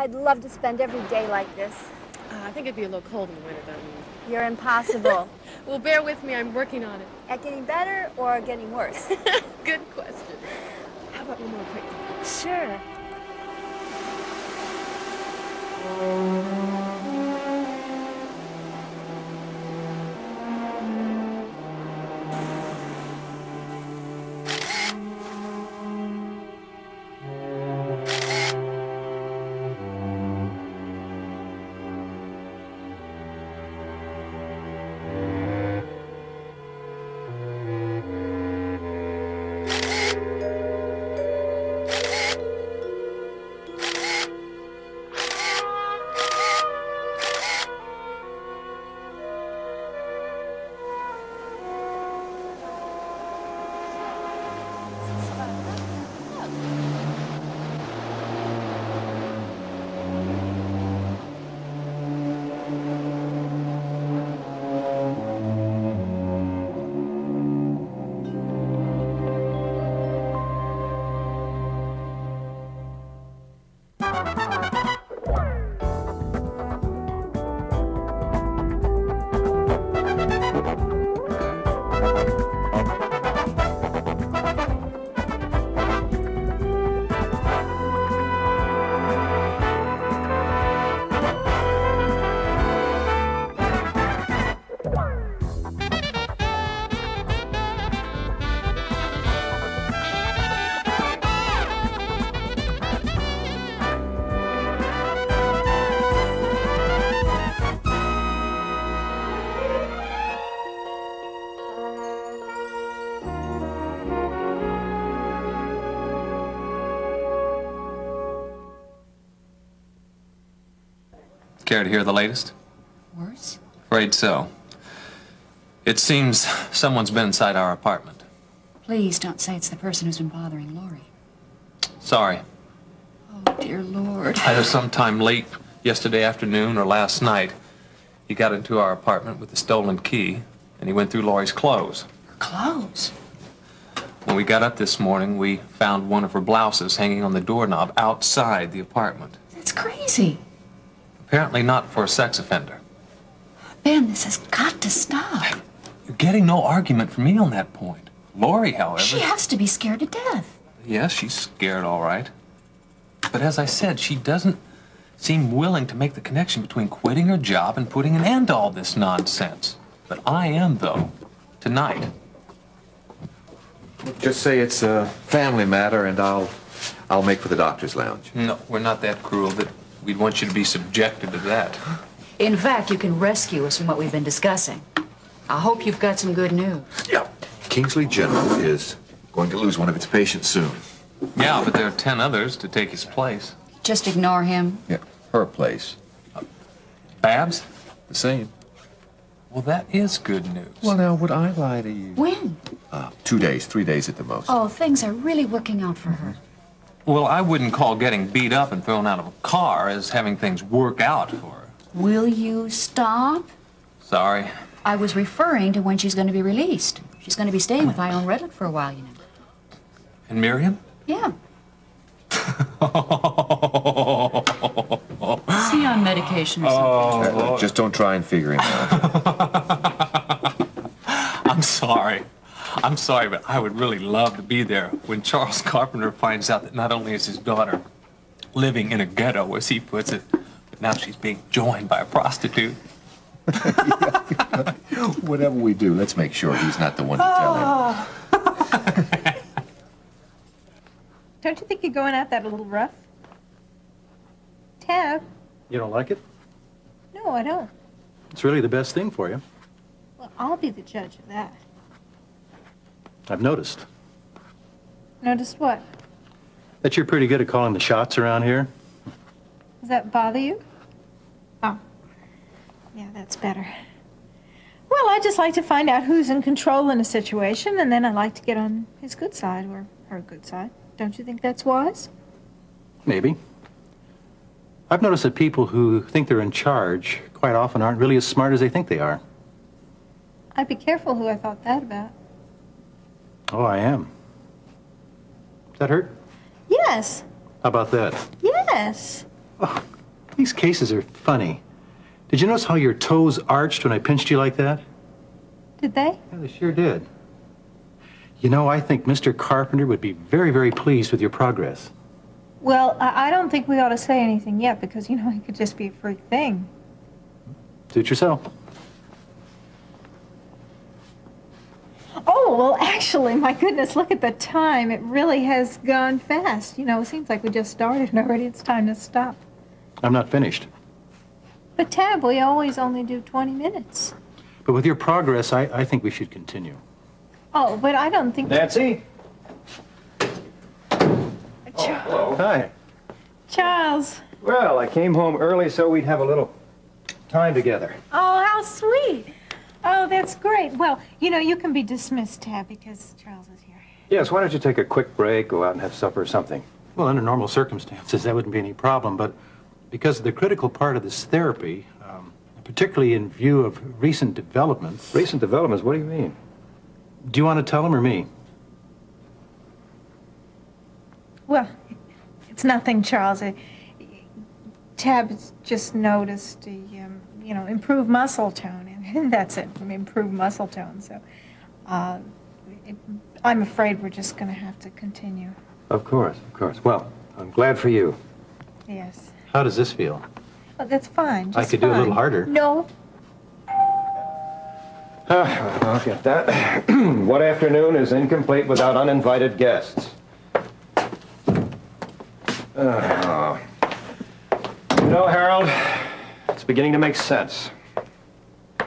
I'd love to spend every day like this. I think it'd be a little cold in the winter, don't you? You're impossible. Well, bear with me. I'm working on it. At getting better or getting worse? Good question. How about one more quick thing? Sure. Care to hear the latest? Worse? Afraid so. It seems someone's been inside our apartment. Please don't say it's the person who's been bothering Laurie. Sorry. Oh, dear Lord. Either sometime late yesterday afternoon or last night, he got into our apartment with a stolen key, and he went through Laurie's clothes. Her clothes? When we got up this morning, we found one of her blouses hanging on the doorknob outside the apartment. That's crazy. Apparently not for a sex offender. Ben, this has got to stop. You're getting no argument from me on that point. Laurie, however... She has to be scared to death. Yes, she's scared, all right. But as I said, she doesn't seem willing to make the connection between quitting her job and putting an end to all this nonsense. But I am, though, tonight. Just say it's a family matter, and I'll make for the doctor's lounge. No, we're not that cruel that we'd want you to be subjected to that. In fact, you can rescue us from what we've been discussing. I hope you've got some good news. Yeah. Kingsley General is going to lose one of its patients soon. Yeah, but there are 10 others to take his place. Just ignore him. Yeah, her place. Babs? The same. Well, that is good news. Well, now, would I lie to you? When? 2 days, 3 days at the most. Oh, things are really working out for her. Well, I wouldn't call getting beat up and thrown out of a car as having things work out for her. Will you stop? Sorry. I was referring to when she's going to be released. She's going to be staying with Ione Redlick for a while, you know. And Miriam? Yeah. Is he on medication or something? Just don't try and figure him out. I'm sorry. I'm sorry, but I would really love to be there when Charles Carpenter finds out that not only is his daughter living in a ghetto, as he puts it, but now she's being joined by a prostitute. Whatever we do, let's make sure he's not the one to tell him. Don't you think you're going at that a little rough? Tab? You don't like it? No, I don't. It's really the best thing for you. Well, I'll be the judge of that. I've noticed. Noticed what? That you're pretty good at calling the shots around here. Does that bother you? Oh. Yeah, that's better. Well, I just like to find out who's in control in a situation, and then I like to get on his good side, or her good side. Don't you think that's wise? Maybe. I've noticed that people who think they're in charge quite often aren't really as smart as they think they are. I'd be careful who I thought that about. Oh, I am. Does that hurt? Yes. How about that? Yes. Oh, These cases are funny. Did you notice how your toes arched when I pinched you like that? Did they? Yeah, they sure did. You know, I think Mr. Carpenter would be very, very pleased with your progress. Well, I don't think we ought to say anything yet because, you know, it could just be a freak thing. Suit yourself. Oh, well, actually, my goodness, look at the time. It really has gone fast. You know, it seems like we just started and already it's time to stop. I'm not finished. But, Tab, we always only do 20 minutes. But with your progress, I think we should continue. Oh, but I don't think... Nancy? Hello. Hi. Charles. Well, I came home early so we'd have a little time together. Oh, how sweet. Oh, that's great. Well, you know, you can be dismissed, Tab, because Charles is here. Yes, why don't you take a quick break, go out and have supper or something? Well, under normal circumstances, that wouldn't be any problem, but because of the critical part of this therapy, particularly in view of recent developments... Recent developments? What do you mean? Do you want to tell him or me? Well, it's nothing, Charles. Tab has just noticed a, you know, improved muscle tone, and that's it, improved muscle tone. So I'm afraid we're just going to have to continue. Of course, of course. Well, I'm glad for you. Yes. How does this feel? Oh, that's fine. Just I could do a little harder. No. I'll get that. What afternoon is incomplete without uninvited guests? You know, Harold, it's beginning to make sense.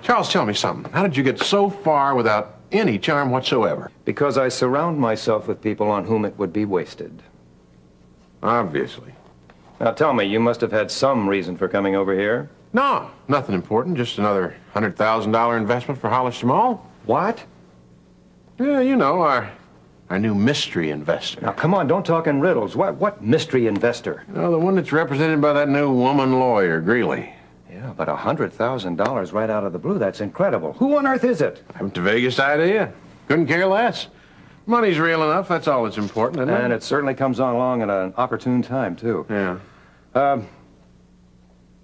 Charles, tell me something. How did you get so far without any charm whatsoever? Because I surround myself with people on whom it would be wasted. Obviously. Now tell me, you must have had some reason for coming over here. No, nothing important. Just another $100,000 investment for Hollis Jamal. What? Yeah, you know, our new mystery investor. Now, come on, don't talk in riddles. What mystery investor? You know, the one that's represented by that new woman lawyer, Greeley. Yeah, but $100,000 right out of the blue, that's incredible. Who on earth is it? I haven't the vaguest idea. Couldn't care less. Money's real enough, that's all that's important, isn't it? And it certainly comes on along at an opportune time, too. Yeah.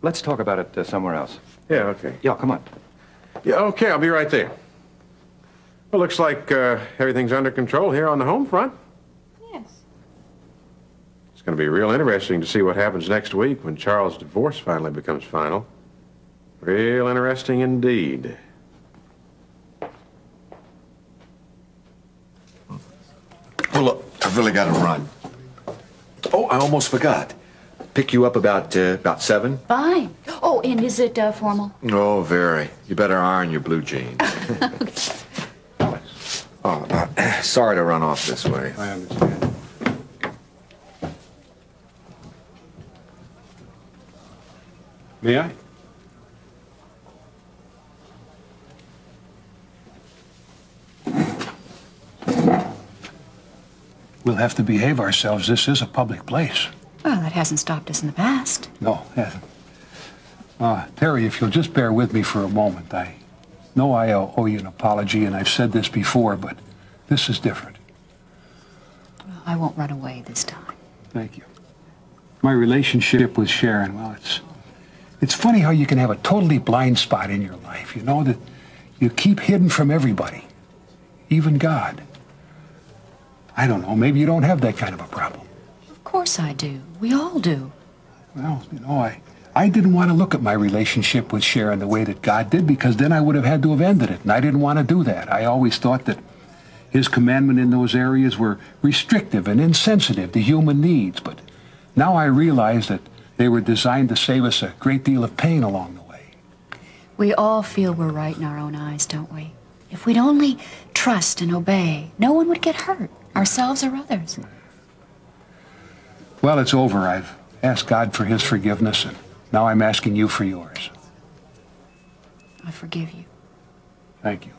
Let's talk about it somewhere else. Yeah, okay. Yeah, come on. Yeah, okay, I'll be right there. Well, looks like everything's under control here on the home front. Yes. It's going to be real interesting to see what happens next week when Charles' divorce finally becomes final. Real interesting indeed. Well, look, I've really got to run. Oh, I almost forgot. Pick you up about 7? Fine. Oh, and is it formal? Oh, very. You better iron your blue jeans. Oh, sorry to run off this way. I understand. May I? We'll have to behave ourselves. This is a public place. Well, that hasn't stopped us in the past. No, it hasn't. Terry, if you'll just bear with me for a moment. I know I owe you an apology, and I've said this before, but this is different. Well, I won't run away this time. Thank you. My relationship with Sharon, well, it's funny how you can have a totally blind spot in your life, you know, that you keep hidden from everybody, even God. I don't know, maybe you don't have that kind of a problem. Of course I do. We all do. Well, you know, I didn't want to look at my relationship with Sharon the way that God did, because then I would have had to have ended it, and I didn't want to do that. I always thought that His commandment in those areas were restrictive and insensitive to human needs, but now I realize that they were designed to save us a great deal of pain along the way. We all feel we're right in our own eyes, don't we? If we'd only trust and obey, no one would get hurt, ourselves or others. Well, it's over. I've asked God for His forgiveness, and now I'm asking you for yours. I forgive you. Thank you.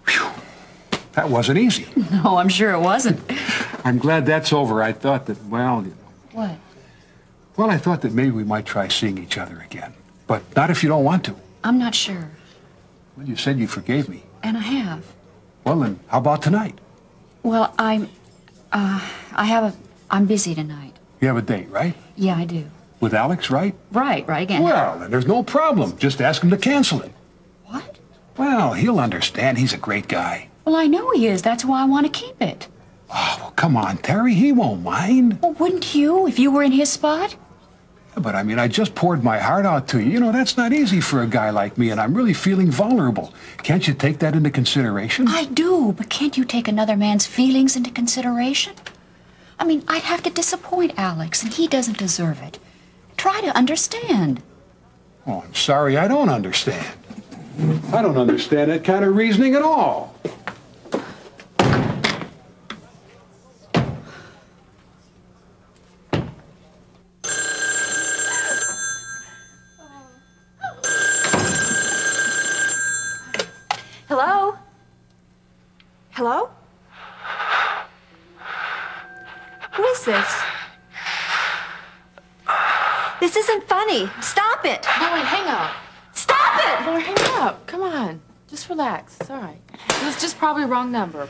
Whew. That wasn't easy. No, I'm sure it wasn't. I'm glad that's over. I thought that, well, you know. What? Well, I thought that maybe we might try seeing each other again. But not if you don't want to. I'm not sure. Well, you said you forgave me. And I have. Well, then, how about tonight? Well, I'm busy tonight. You have a date, right? Yeah, I do. With Alex, right? Right again. Well, then there's no problem. Just ask him to cancel it. What? Well, he'll understand. He's a great guy. Well, I know he is. That's why I want to keep it. Oh, well, come on, Terry. He won't mind. Well, wouldn't you if you were in his spot? But, I mean, I just poured my heart out to you. You know, that's not easy for a guy like me, and I'm really feeling vulnerable. Can't you take that into consideration? I do, but can't you take another man's feelings into consideration? I mean, I'd have to disappoint Alex, and he doesn't deserve it. Try to understand. Oh, I'm sorry, I don't understand. I don't understand that kind of reasoning at all. Hello? Hello? Who is this? This isn't funny. Stop it! Lori, hang up. Stop it! Lori, hang up. Come on. Just relax. It's all right. It was just probably a wrong number.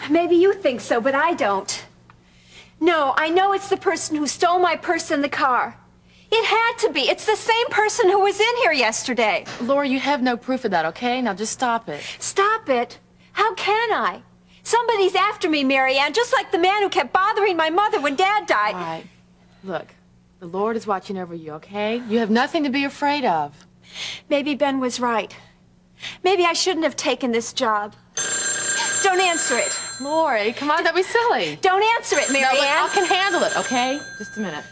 Maybe you think so, but I don't. No, I know it's the person who stole my purse in the car. It had to be. It's the same person who was in here yesterday. Lori, you have no proof of that, okay? Now just stop it. Stop it? How can I? Somebody's after me, Marianne, just like the man who kept bothering my mother when Dad died. All right. Look, the Lord is watching over you, okay? You have nothing to be afraid of. Maybe Ben was right. Maybe I shouldn't have taken this job. Don't answer it. Lori, come on, don't be silly. Don't answer it, Marianne. No, look, I can handle it, okay? Just a minute.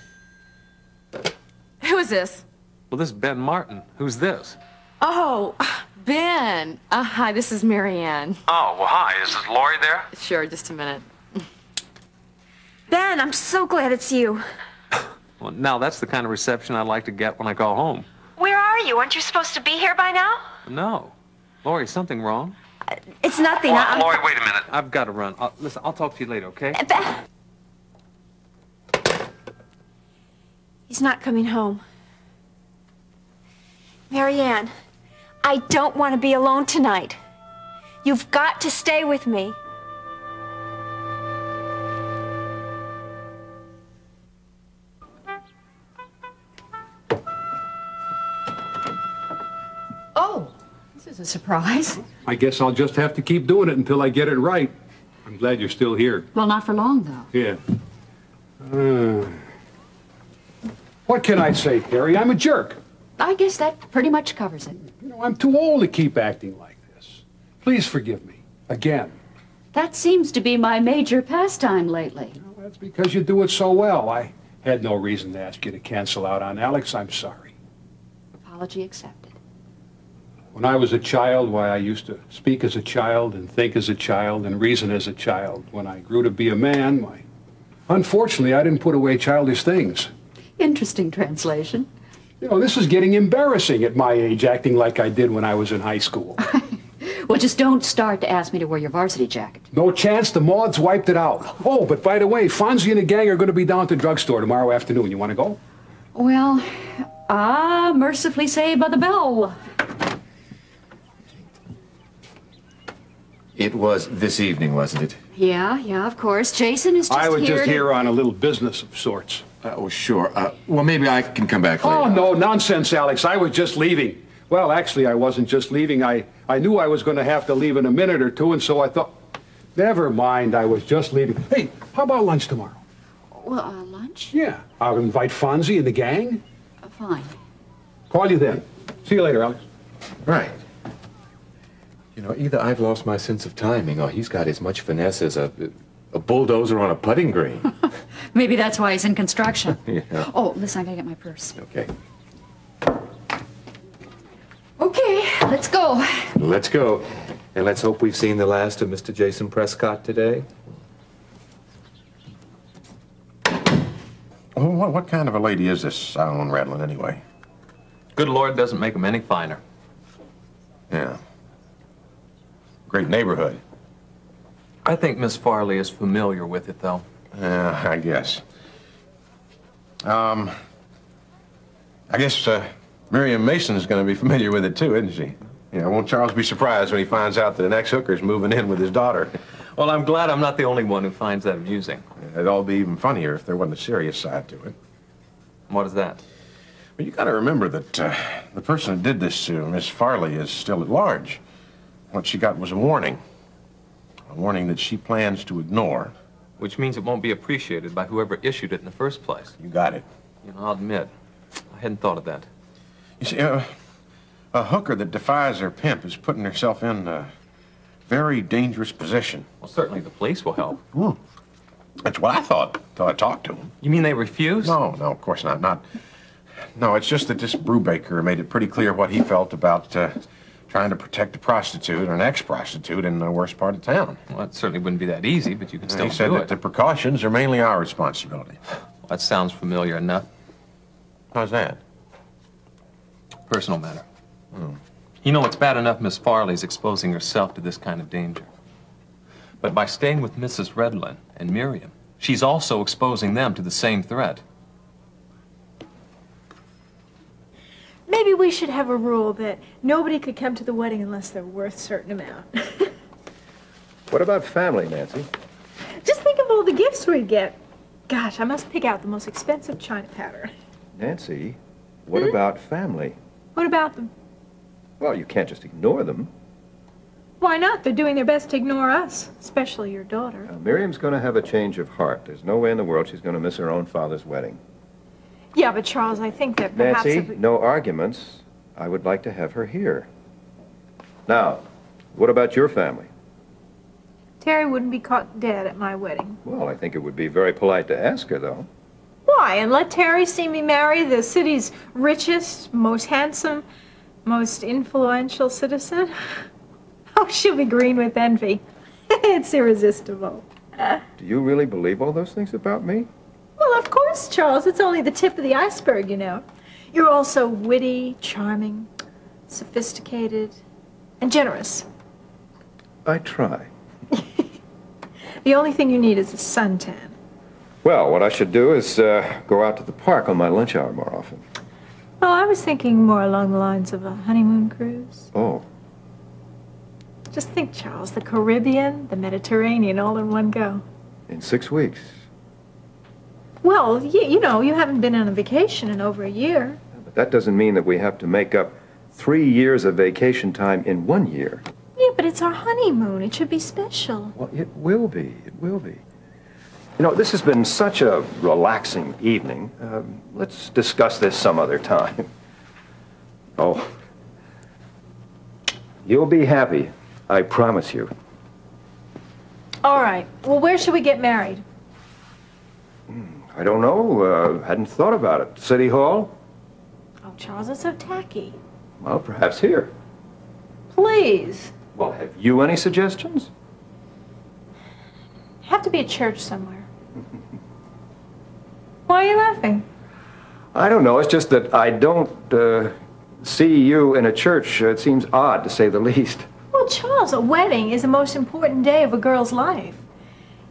Who is this? Well, this is Ben Martin. Who's this? Oh, Ben. Hi, this is Marianne. Oh, well, hi. Is Lori there? Sure, just a minute. Ben, I'm so glad it's you. Well, now that's the kind of reception I'd like to get when I go home. Where are you? Aren't you supposed to be here by now? No. Lori, something wrong? It's nothing. Well, Lori, wait a minute. I've got to run. Listen, I'll talk to you later, okay? Ben. He's not coming home. Marianne, I don't want to be alone tonight. You've got to stay with me. Oh, this is a surprise. I guess I'll just have to keep doing it until I get it right. I'm glad you're still here. Well, not for long, though. Yeah. What can I say, Terry? I'm a jerk. I guess that pretty much covers it. You know, I'm too old to keep acting like this. Please forgive me. Again. That seems to be my major pastime lately. Well, that's because you do it so well. I had no reason to ask you to cancel out on Alex. I'm sorry. Apology accepted. When I was a child, why, I used to speak as a child and think as a child and reason as a child. When I grew to be a man, why, unfortunately, I didn't put away childish things. Interesting translation. You know, this is getting embarrassing at my age, acting like I did when I was in high school. Well, just don't start to ask me to wear your varsity jacket. No chance. The Mauds wiped it out. Oh, but by the way, Fonzie and the gang are going to be down at the drugstore tomorrow afternoon. You want to go? Well, mercifully saved by the bell. It was this evening, wasn't it? Yeah, of course. Jason is just here. I was just here on a little business of sorts. Oh, sure. Well, maybe I can come back later. Oh, no, nonsense, Alex. I was just leaving. Well, actually, I wasn't just leaving. I knew I was going to have to leave in a minute or two, and so I thought, never mind, I was just leaving. Hey, how about lunch tomorrow? Well, lunch? Yeah, I'll invite Fonzie and the gang. Fine. Call you then. See you later, Alex. Right. You know, either I've lost my sense of timing, or he's got as much finesse as a bulldozer on a putting green. Maybe that's why he's in construction. Yeah. Oh, listen, I gotta get my purse. Okay. Okay, let's go. Let's go. And let's hope we've seen the last of Mr. Jason Prescott today. Well, what kind of a lady is this Ione Radlin, anyway? Good Lord doesn't make them any finer. Yeah. Great neighborhood. I think Miss Farley is familiar with it, though. Yeah, I guess. I guess Miriam Mason is going to be familiar with it, too, isn't she? You know, won't Charles be surprised when he finds out that an ex-hooker's moving in with his daughter? Well, I'm glad I'm not the only one who finds that amusing. It'd all be even funnier if there wasn't a serious side to it. What is that? Well, you got to remember that the person who did this to Miss Farley is still at large. What she got was a warning that she plans to ignore. Which means it won't be appreciated by whoever issued it in the first place. You got it. You know, I'll admit, I hadn't thought of that. You see, a hooker that defies her pimp is putting herself in a very dangerous position. Well, certainly the police will help. That's what I thought until I talked to them. You mean they refused? No, of course not. No, it's just that this Brubaker made it pretty clear what he felt about trying to protect a prostitute or an ex-prostitute in the worst part of town. Well, it certainly wouldn't be that easy, but you can still do it. He said that the precautions are mainly our responsibility. Well, that sounds familiar enough. How's that? Personal matter. You know, it's bad enough Miss Farley's exposing herself to this kind of danger. But by staying with Mrs. Redlin and Miriam, she's also exposing them to the same threat. Maybe we should have a rule that nobody could come to the wedding unless they're worth a certain amount. What about family, Nancy? Just think of all the gifts we'd get. Gosh, I must pick out the most expensive china powder. Nancy, what about family? What about them? Well, you can't just ignore them. Why not? They're doing their best to ignore us, especially your daughter. Now, Miriam's going to have a change of heart. There's no way in the world she's going to miss her own father's wedding. Yeah, but Charles, I think that perhaps... Nancy, no arguments. I would like to have her here. Now, what about your family? Terry wouldn't be caught dead at my wedding. Well, I think it would be very polite to ask her, though. Why? And let Terry see me marry the city's richest, most handsome, most influential citizen? Oh, she'll be green with envy. It's irresistible. Do you really believe all those things about me? Well, of course, Charles. It's only the tip of the iceberg, you know. You're also witty, charming, sophisticated, and generous. I try. The only thing you need is a suntan. Well, what I should do is go out to the park on my lunch hour more often. Well, I was thinking more along the lines of a honeymoon cruise. Oh. Just think, Charles, the Caribbean, the Mediterranean, all in one go. In 6 weeks. Well, you know, you haven't been on a vacation in over a year. But that doesn't mean that we have to make up 3 years of vacation time in 1 year. Yeah, but it's our honeymoon. It should be special. Well, it will be. It will be. You know, this has been such a relaxing evening. Let's discuss this some other time. Oh. You'll be happy. I promise you. All right. Well, where should we get married? I don't know. Hadn't thought about it. City Hall? Oh, Charles, it's so tacky. Well, perhaps here. Please. Well, have you any suggestions? Have to be a church somewhere. Why are you laughing? I don't know. It's just that I don't see you in a church. It seems odd, to say the least. Well, Charles, a wedding is the most important day of a girl's life.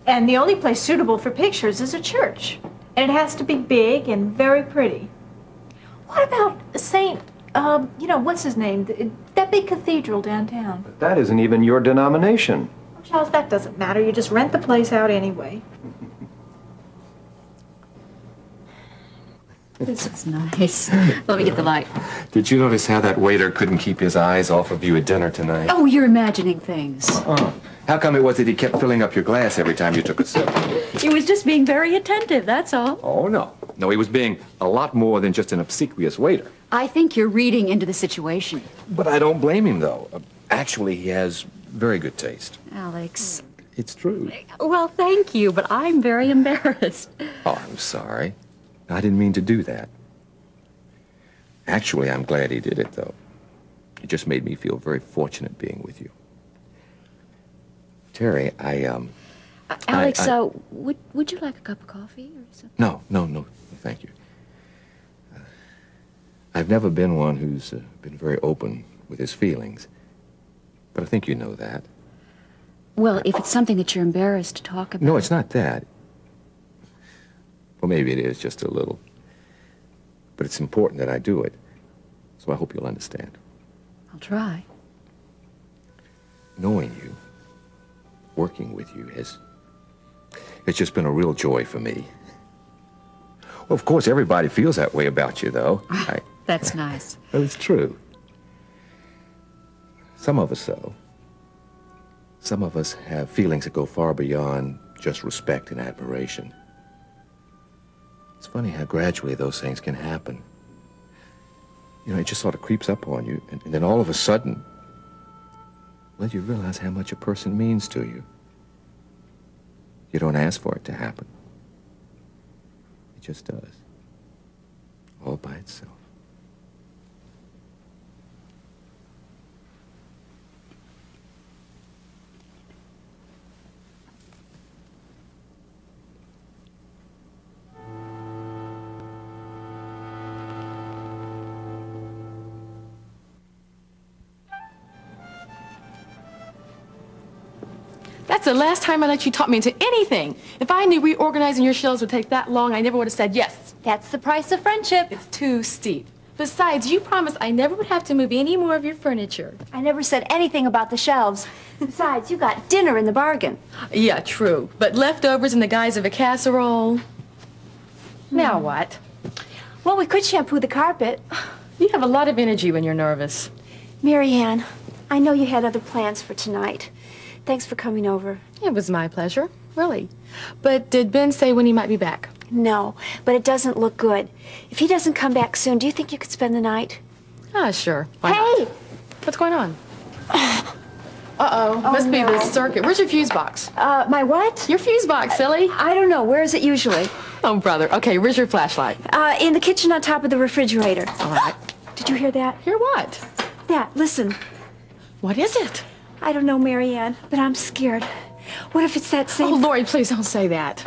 And the only place suitable for pictures is a church. And it has to be big and very pretty. What about St. You know, what's his name? That big cathedral downtown. But that isn't even your denomination. Well, Charles, that doesn't matter. You just rent the place out anyway. This is nice. Let me get the light. Did you notice how that waiter couldn't keep his eyes off of you at dinner tonight? Oh, you're imagining things. How come it was that he kept filling up your glass every time you took a sip? He was just being very attentive, that's all. Oh, no. No, he was being a lot more than just an obsequious waiter. I think you're reading into the situation. But I don't blame him, though. Actually, he has very good taste. Alex. It's true. Well, thank you, but I'm very embarrassed. Oh, I'm sorry. I didn't mean to do that. Actually, I'm glad he did it, though. It just made me feel very fortunate being with you. Terry, Alex, would you like a cup of coffee or something? No, thank you. I've never been one who's been very open with his feelings, but I think you know that. Well, if it's something that you're embarrassed to talk about... No, it's not that. Well, maybe it is just a little. But it's important that I do it, so I hope you'll understand. I'll try. Knowing you, working with you it's just been a real joy for me. Well, of course, everybody feels that way about you, though. That's nice. Well, it's true. Some of us, though. Some of us have feelings that go far beyond just respect and admiration. It's funny how gradually those things can happen. You know, it just sort of creeps up on you, and then all of a sudden, well, you realize how much a person means to you. You don't ask for it to happen. It just does. All by itself. That's the last time I let you talk me into anything. If I knew reorganizing your shelves would take that long, I never would have said yes. That's the price of friendship. It's too steep. Besides, you promised I never would have to move any more of your furniture. I never said anything about the shelves. Besides, you got dinner in the bargain. Yeah, true. But leftovers in the guise of a casserole. Now what? Well, we could shampoo the carpet. You have a lot of energy when you're nervous. Mary Ann, I know you had other plans for tonight. Thanks for coming over. It was my pleasure, really. But did Ben say when he might be back? No, but it doesn't look good. If he doesn't come back soon, do you think you could spend the night? Ah, sure. Why not? What's going on? Uh-oh. Must be the circuit. Where's your fuse box? My what? Your fuse box, silly. I don't know. Where is it usually? Oh, brother. Okay, where's your flashlight? In the kitchen on top of the refrigerator. All right. Did you hear that? Hear what? That. Listen. What is it? I don't know, Mary Ann, but I'm scared. What if it's that same... Oh, Lori, please don't say that.